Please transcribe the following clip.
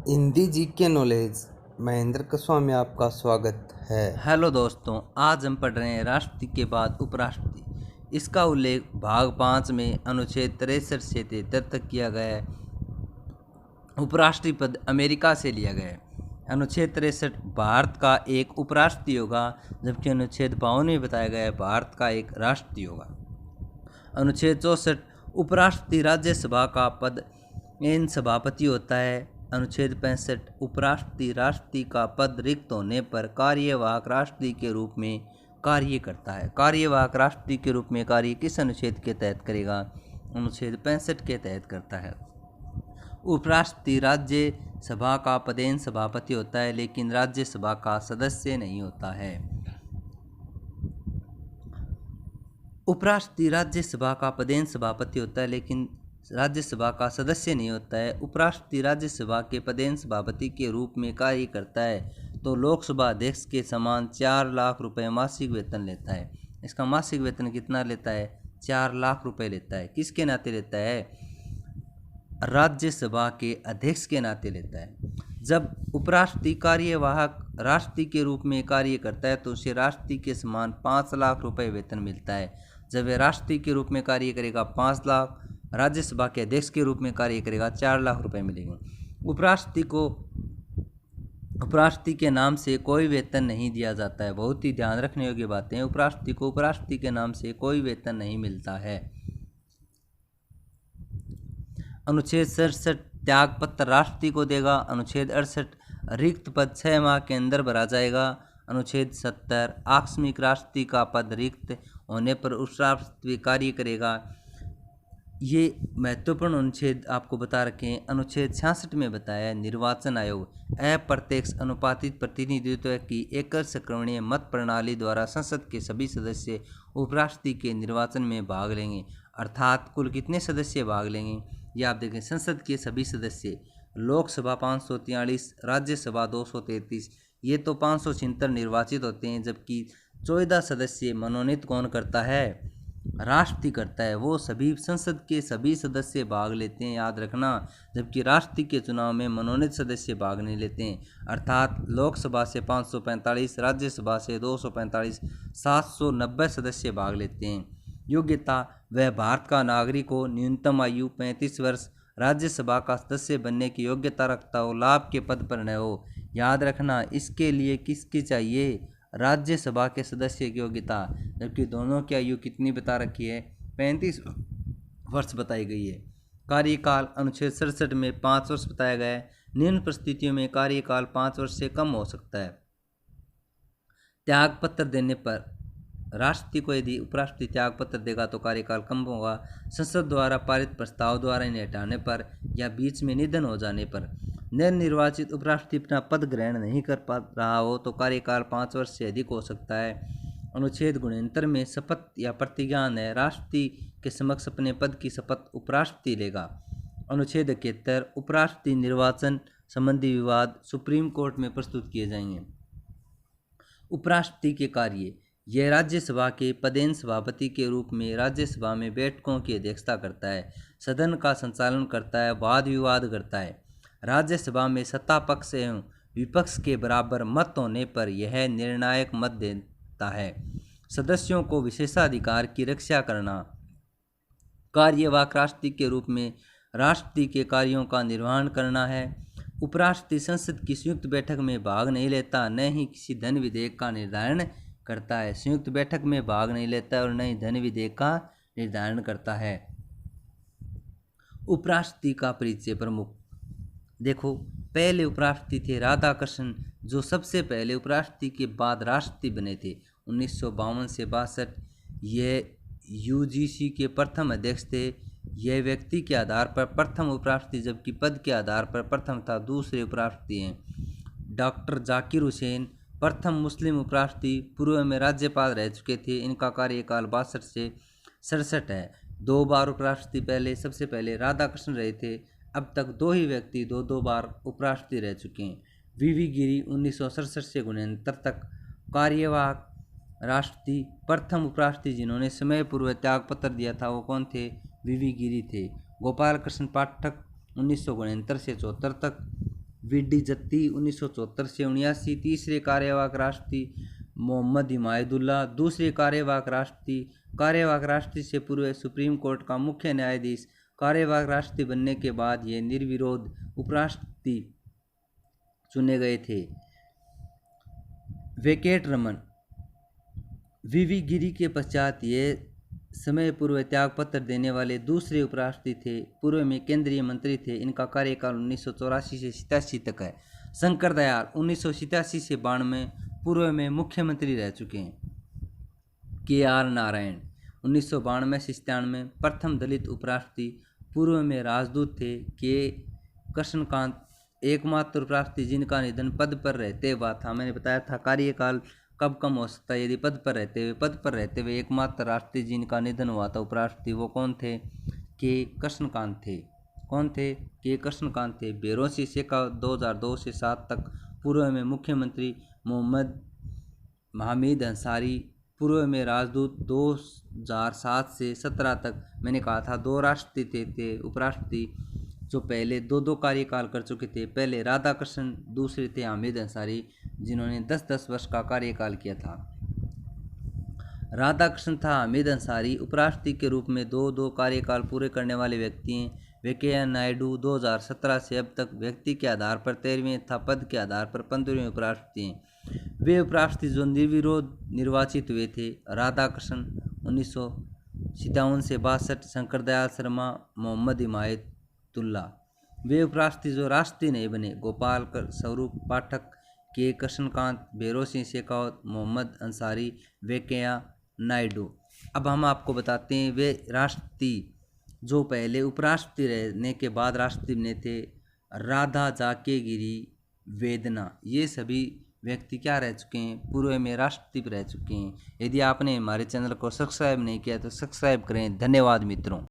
Hindi GK knowledge Mahendra Goswami आपका स्वागत है। हेलो दोस्तों, आज हम पढ़ रहे हैं राष्ट्रपति के बाद उपराष्ट्रपति। इसका उल्लेख भाग 5 में अनुच्छेद 63 से 73 तक किया गया है। उपराष्ट्रपति पद अमेरिका से लिया गया है। अनुच्छेद 63 भारत का एक उपराष्ट्रपति होगा, जबकि अनुच्छेद 52 में बताया गया है भारत का एक राष्ट्रपति होगा। अनुच्छेद 64 उपराष्ट्रपति राज्यसभा का पद एन सभापति होता है। अनुच्छेद 65 उपराष्ट्रपति राष्ट्रपति का पद रिक्त होने पर कार्यवाहक राष्ट्रपति के रूप में कार्य करता है। कार्यवाहक राष्ट्रपति के रूप में कार्य किस अनुच्छेद के तहत करेगा? अनुच्छेद 65 के तहत करता है। उपराष्ट्रपति राज्यसभा का पदेन सभापति होता है, लेकिन राज्यसभा का सदस्य नहीं होता है। उपराष्ट्रपति राज्यसभा का पदेन सभापति होता है, लेकिन राज्यसभा का सदस्य नहीं होता है। उपराष्ट्रपति राज्यसभा के पदेन सभापति के रूप में कार्य करता है तो लोकसभा अध्यक्ष के समान 4 लाख रुपए मासिक वेतन लेता है। इसका मासिक वेतन कितना लेता है? 4 लाख रुपए लेता है। किसके नाते लेता है? राज्यसभा के अध्यक्ष के नाते लेता है। जब उपराष्ट्रपति कार्यवाहक राष्ट्रपति के रूप में कार्य करता है तो उसे राष्ट्रपति के समान 5 लाख रुपए वेतन मिलता है। जब वह राष्ट्रपति के रूप में कार्य करेगा 5 लाख, राज्यसभा के अध्यक्ष के रूप में कार्य करेगा 4 लाख रुपए मिलेंगे। उपराष्ट्रपति के नाम से कोई वेतन नहीं दिया जाता है। बहुत ही ध्यान रखने योग्य बातें हैं। उपराष्ट्रपति को उपराष्ट्रपति के नाम से कोई वेतन नहीं मिलता है। अनुच्छेद 67 त्यागपत्र राष्ट्रपति को देगा। अनुच्छेद 68 रिक्त पद 6 माह के अंदर भरा जाएगा। अनुच्छेद 70 आकस्मिक राष्ट्रपति का पद रिक्त होने पर उपराष्ट्रपति कार्य करेगा। ये महत्वपूर्ण अनुच्छेद आपको बता रखे हैं। अनुच्छेद 66 में बताया है निर्वाचन आयोग अप्रत्यक्ष अनुपातित प्रतिनिधित्व की एकल सक्रिय मत प्रणाली द्वारा संसद के सभी सदस्य उपराष्ट्रपति के निर्वाचन में भाग लेंगे। अर्थात कुल कितने सदस्य भाग लेंगे ये आप देखें। संसद के सभी सदस्य, लोकसभा 543, राज्यसभा 233, ये तो 576 निर्वाचित होते हैं, जबकि 14 सदस्य मनोनीत कौन करता है? राष्ट्रपति करता है। वो सभी संसद के सभी सदस्य भाग लेते हैं, याद रखना। जबकि राष्ट्रपति के चुनाव में मनोनीत सदस्य भाग नहीं लेते हैं। अर्थात लोकसभा से 545, राज्यसभा से 245, 790 सदस्य भाग लेते हैं। योग्यता: वह भारत का नागरिक हो, न्यूनतम आयु 35 वर्ष, राज्यसभा का सदस्य बनने की योग्यता रखता हो, लाभ के पद पर न हो। याद रखना, इसके लिए किसकी चाहिए? राज्यसभा के सदस्य की योग्यता। जबकि दोनों की आयु कितनी बता रखी है? 35 वर्ष बताई गई है। कार्यकाल अनुच्छेद 67 में 5 वर्ष बताया गया है। निम्न परिस्थितियों में कार्यकाल 5 वर्ष से कम हो सकता है। त्यागपत्र देने पर राष्ट्रपति को यदि उपराष्ट्रपति त्यागपत्र देगा तो कार्यकाल कम होगा। संसद द्वारा पारित प्रस्ताव द्वारा इन्हें हटाने पर या बीच में निधन हो जाने पर निर्वाचित उपराष्ट्रपति अपना पद ग्रहण नहीं कर पा रहा हो तो कार्यकाल 5 वर्ष से अधिक हो सकता है। अनुच्छेद 69 में शपथ या प्रतिज्ञान है। राष्ट्रपति के समक्ष अपने पद की शपथ उपराष्ट्रपति लेगा। अनुच्छेद 71 उपराष्ट्रपति निर्वाचन संबंधी विवाद सुप्रीम कोर्ट में प्रस्तुत किए जाएंगे। उपराष्ट्रपति के कार्य: यह राज्यसभा के पदेन सभापति के रूप में राज्यसभा में बैठकों की अध्यक्षता करता है, सदन का संचालन करता है, वाद विवाद करता है। राज्यसभा में सत्ता पक्ष एवं विपक्ष के बराबर मत होने पर यह निर्णायक मत देता है। सदस्यों को विशेषाधिकार की रक्षा करना। कार्यवाहक राष्ट्रपति के रूप में राष्ट्रपति के कार्यों का निर्वहन करना है। उपराष्ट्रपति संसद की संयुक्त बैठक में भाग नहीं लेता, न ही किसी धन विधेयक का निर्धारण करता है। संयुक्त बैठक में भाग नहीं लेता और न ही धन विधेयक का निर्धारण करता है। उपराष्ट्रपति का परिचय प्रमुख। देखो, पहले उपराष्ट्रपति थे राधाकृष्णन, जो सबसे पहले उपराष्ट्रपति के बाद राष्ट्रपति बने थे 1952 से 62। यह यूजीसी के प्रथम अध्यक्ष थे। यह व्यक्ति के आधार पर प्रथम उपराष्ट्रपति, जबकि पद के आधार पर प्रथम था दूसरे उपराष्ट्रपति हैं। डॉक्टर जाकिर हुसैन प्रथम मुस्लिम उपराष्ट्रपति, पूर्व में राज्यपाल रह चुके थे। इनका कार्यकाल 62 से 67 है। 2 बार उपराष्ट्रपति सबसे पहले राधाकृष्णन रहे थे। अब तक 2 ही व्यक्ति 2 बार उपराष्ट्रपति रह चुके हैं। वीवी गिरी 1967 से 69 तक कार्यवाहक राष्ट्रपति। प्रथम उपराष्ट्रपति जिन्होंने समय पूर्व त्यागपत्र दिया था वो कौन थे? वीवी गिरी थे। गोपाल कृष्ण पाठक 1969 से 74 तक। वीडी जत्ती 1974 से 79, तीसरे कार्यवाहक राष्ट्रपति मोहम्मद हिमायतुल्लाह, दूसरे कार्यवाहक राष्ट्रपति से पूर्व सुप्रीम कोर्ट का मुख्य न्यायाधीश। कार्यवाहक राष्ट्रपति बनने के बाद ये निर्विरोध उपराष्ट्रपति चुने गए थे। वेंकट रमन वीवी गिरी के पश्चात ये समय पूर्व त्यागपत्र देने वाले दूसरे उपराष्ट्रपति थे। पूर्व में केंद्रीय मंत्री थे। इनका कार्यकाल 1984 से 87 तक है। शंकर दयाल 1987 से 92 पूर्व में मुख्यमंत्री रह चुके हैं। के.आर. नारायण 1992 से 97 प्रथम दलित उपराष्ट्रपति, पूर्व में राजदूत थे। के. कृष्णकांत एकमात्र उपराष्ट्रपति जिनका निधन पद पर रहते हुआ था। मैंने बताया था कार्यकाल कब कम हो सकता है, यदि पद पर रहते हुए एकमात्र राष्ट्रपति जिनका निधन हुआ था उपराष्ट्रपति, वो कौन थे? के. कृष्णकांत थे। कौन थे? के. कृष्णकांत थे। बेरोसी शेखावत 2002 से 7 तक, पूर्व में मुख्यमंत्री मोहम्मद हमीद अंसारी, पूर्व में राजदूत 2007 से 17 तक। मैंने कहा था 2 राष्ट्रपति थे उपराष्ट्रपति जो पहले 2 कार्यकाल कर चुके थे। पहले राधाकृष्णन, दूसरे थे हमीद अंसारी जिन्होंने 10-10 वर्ष का कार्यकाल किया था। राधाकृष्णन था हमीद अंसारी उपराष्ट्रपति के रूप में 2 कार्यकाल पूरे करने वाले व्यक्ति हैं। वेंकैया नायडू 2017 से अब तक व्यक्ति के आधार पर 13वें तथा पद के आधार पर 15वें उपराष्ट्रपति हैं। वे उपराष्ट्रपति जो निर्विरोध निर्वाचित हुए थे। राधाकृष्णन 1957 से 62, शंकर दयाल शर्मा, मोहम्मद हिमायतुल्लाह। वे उपराष्ट्रपति जो राष्ट्रपति नहीं बने। गोपाल स्वरूप पाठक, के. कृष्णकांत, बेरोसी शेखावत, मोहम्मद अंसारी, वेंकैया नायडू। अब हम आपको बताते हैं वे राष्ट्रपति जो पहले उपराष्ट्रपति रहने के बाद राष्ट्रपति बने थे। राधा जाकेगिरी वेदना, ये सभी व्यक्ति क्या रह चुके हैं? पूर्व में राष्ट्रपति रह चुके हैं। यदि आपने हमारे चैनल को सब्सक्राइब नहीं किया तो सब्सक्राइब करें। धन्यवाद मित्रों।